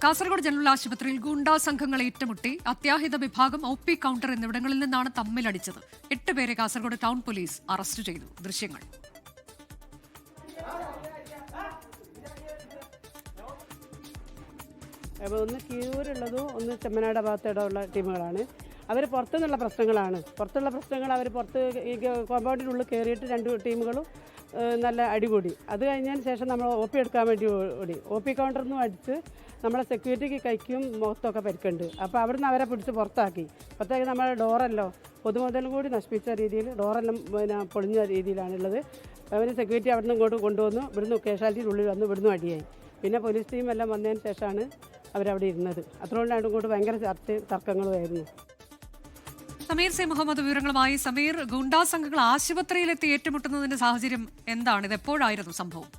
Kasaragod general ആശുപത്രിയിൽ ഗുണ്ടാ സംഘങ്ങൾ ഏറ്റുമുട്ടി. അത്യാഹിത വിഭാഗം, OP കൗണ്ടർ എന്നിവിടങ്ങളിൽ നിന്നാണ് തമ്മിലടിച്ചത്. 8 പേരെ കാസർഗോഡ് ടൗൺ പോലീസ് അറസ്റ്റ് ചെയ്തു. ദൃശ്യങ്ങൾ. ഒന്ന് കീഴൂരുള്ളതും ഒന്ന് ചെമ്മനാട് ഭാഗത്തോടുള്ള ടീമുകളാണ്. അവർ പുറത്തുനിന്നുള്ള പ്രശ്നങ്ങളാണ്. പുറത്തുള്ള പ്രശ്നങ്ങൾ അവർ പുറത്ത് ഈ കോമ്പൗണ്ടിനുള്ളിൽ കയറിയിട്ട് 2 ടീമുകളും നല്ല അടികൂടി. അത് കഴിഞ്ഞതിന് ശേഷം നമ്മൾ OP എടുക്കാൻ വേണ്ടി ഓടി. OP കൗണ്ടറിൽ നിന്നും അടിച്ച് നമ്മളെ സെക്യൂരിറ്റിക്ക് കൈക്കും മുഖത്തൊക്കെ പരിക്കുണ്ട്. അപ്പോൾ അവിടുന്ന് അവരെ പിടിച്ച് പുറത്താക്കി. നമ്മുടെ ഡോറല്ലോ പൊതുമുതലും കൂടി നശിപ്പിച്ച രീതിയിൽ ഡോറെല്ലാം പൊളിഞ്ഞ രീതിയിലാണുള്ളത്. അവർ സെക്യൂരിറ്റി അവിടുന്ന് ഇങ്ങോട്ട് കൊണ്ടുവന്നു. ഇവിടുന്ന് കാഷ്വാലിറ്റിയുടെ ഉള്ളിൽ വന്നു. ഇവിടുന്ന് അടിയായി. പിന്നെ പോലീസ് ടീം എല്ലാം വന്നതിന് ശേഷമാണ് അവരവിടെ ഇരുന്നത്. അതുകൊണ്ടാണ് ഇങ്ങോട്ട് ഭയങ്കര തർക്കങ്ങളുമായിരുന്നു. സമീർ സി മുഹമ്മദ് വിവരങ്ങളുമായി. സമീർ, ഗുണ്ടാ സംഘങ്ങൾ ആശുപത്രിയിലെത്തി ഏറ്റുമുട്ടുന്നതിന്റെ സാഹചര്യം എന്താണ്? ഇത് എപ്പോഴായിരുന്നു സംഭവം?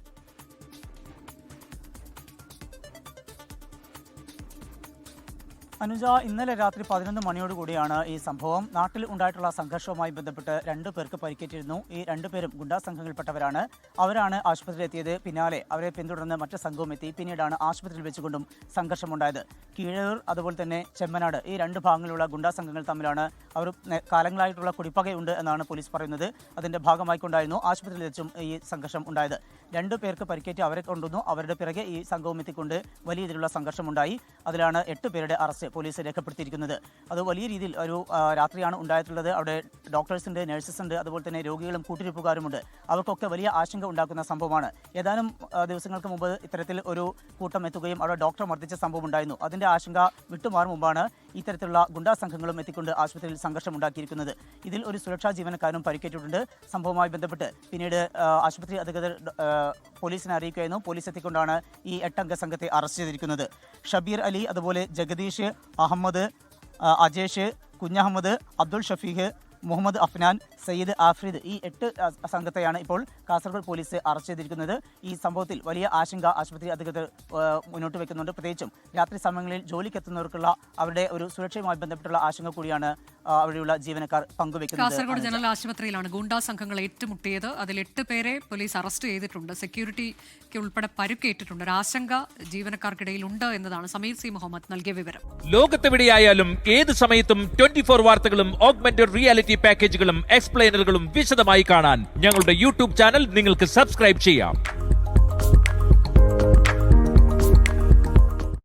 അനുജ, ഇന്നലെ രാത്രി 11 മണിയോടുകൂടിയാണ് ഈ സംഭവം. നാട്ടിൽ ഉണ്ടായിട്ടുള്ള സംഘർഷവുമായി ബന്ധപ്പെട്ട് 2 പേർക്ക് പരിക്കേറ്റിരുന്നു. ഈ 2 പേരും ഗുണ്ടാ സംഘങ്ങളിൽപ്പെട്ടവരാണ്. അവരാണ് ആശുപത്രിയിലെത്തിയത്. പിന്നാലെ അവരെ പിന്തുടർന്ന് മറ്റു സംഘവും എത്തി. പിന്നീടാണ് ആശുപത്രിയിൽ വെച്ചുകൊണ്ടും സംഘർഷമുണ്ടായത്. കീഴൂർ അതുപോലെ തന്നെ ചെമ്മനാട്, ഈ 2 ഭാഗങ്ങളിലുള്ള ഗുണ്ടാ സംഘങ്ങൾ തമ്മിലാണ്. അവർ കാലങ്ങളായിട്ടുള്ള കുടിപ്പകയുണ്ട് എന്നാണ് പോലീസ് പറയുന്നത്. അതിന്റെ ഭാഗമായിക്കൊണ്ടായിരുന്നു ആശുപത്രിയിൽ വെച്ചും ഈ സംഘർഷം ഉണ്ടായത്. 2 പേർക്ക് പരിക്കേറ്റ് അവരെ കൊണ്ടുവന്നു. അവരുടെ പിറകെ ഈ സംഘവും എത്തിക്കൊണ്ട് വലിയ രീതിയിലുള്ള സംഘർഷമുണ്ടായി. അതിലാണ് 8 പേരുടെ അറസ്റ്റ് പോലീസ് രേഖപ്പെടുത്തിയിരിക്കുന്നത്. അത് വലിയ രീതിയിൽ ഒരു രാത്രിയാണ് ഉണ്ടായിട്ടുള്ളത്. അവിടെ ഡോക്ടേഴ്സ് ഉണ്ട്, നഴ്സസ് ഉണ്ട്, അതുപോലെ തന്നെ രോഗികളും കൂട്ടിരിപ്പുകാരുമുണ്ട്. അവർക്കൊക്കെ വലിയ ആശങ്ക ഉണ്ടാക്കുന്ന സംഭവമാണ്. ഏതാനും ദിവസങ്ങൾക്ക് മുമ്പ് ഇത്തരത്തിൽ ഒരു കൂട്ടം എത്തുകയും അവിടെ ഡോക്ടർ മർദ്ദിച്ച സംഭവം ഉണ്ടായിരുന്നു. അതിന്റെ ആശങ്ക വിട്ടുമാറും മുമ്പാണ് ഇത്തരത്തിലുള്ള ഗുണ്ടാ സംഘങ്ങളും എത്തിക്കൊണ്ട് ആശുപത്രിയിൽ സംഘർഷം ഉണ്ടാക്കിയിരിക്കുന്നത്. ഇതിൽ ഒരു സുരക്ഷാ ജീവനക്കാരും പരിക്കേറ്റിട്ടുണ്ട്. സംഭവവുമായി ബന്ധപ്പെട്ട് പിന്നീട് ആശുപത്രി അധികൃതർ പോലീസിനെ അറിയിക്കുകയായിരുന്നു. പോലീസ് എത്തിക്കൊണ്ടാണ് ഈ 8 അംഗ സംഘത്തെ അറസ്റ്റ് ചെയ്തിരിക്കുന്നത്. ഷബീർ അലി, അതുപോലെ ജഗദീഷ്, അഹമ്മദ്, അജേഷ്, കുഞ്ഞഹമ്മദ്, അബ്ദുൾ ഷഫീഖ്, മുഹമ്മദ് അഫ്നാൻ, സയ്യിദ് ആഫ്രിദ്, ഈ 8 സംഘത്തെയാണ് ഇപ്പോൾ കാസർഗോഡ് പോലീസ് അറസ്റ്റ് ചെയ്തിരിക്കുന്നത്. ഈ സംഭവത്തിൽ വലിയ ആശങ്ക ആശുപത്രി അധികൃതർ മുന്നോട്ട് വെക്കുന്നുണ്ട്. പ്രത്യേകിച്ചും രാത്രി സമയങ്ങളിൽ ജോലിക്കെത്തുന്നവർക്കുള്ള അവരുടെ ഒരു സുരക്ഷയുമായി ബന്ധപ്പെട്ടുള്ള ആശങ്ക കൂടിയാണ് അവിടെയുള്ള ജീവനക്കാർ പങ്കുവെക്കുന്നത്. കാസർഗോഡ് ജനറൽ ആശുപത്രിയിലാണ് ഗുണ്ടാ സംഘങ്ങൾ ഏറ്റുമുട്ടിയത്. അതിൽ 8 പേരെ പോലീസ് അറസ്റ്റ് ചെയ്തിട്ടുണ്ട്. സെക്യൂരിറ്റിക്ക് ഉൾപ്പെടെ പരുക്കേറ്റിട്ടുണ്ട്. ഒരു ആശങ്ക ജീവനക്കാർക്കിടയിൽ ഉണ്ട് എന്നതാണ് സമീർ സി മുഹമ്മദ് നൽകിയ വിവരം. ലോകത്തെവിടെയായാലും ഏത് സമയത്തും 24 വാർത്തകളും ഓഗ്മെന്റഡ് റിയാലിറ്റി പാക്കേജുകളും എക്സ്പ്ലെയിനറുകളും വിശദമായി കാണാൻ ഞങ്ങളുടെ YouTube ചാനൽ നിങ്ങൾക്ക് സബ്സ്ക്രൈബ് ചെയ്യാം.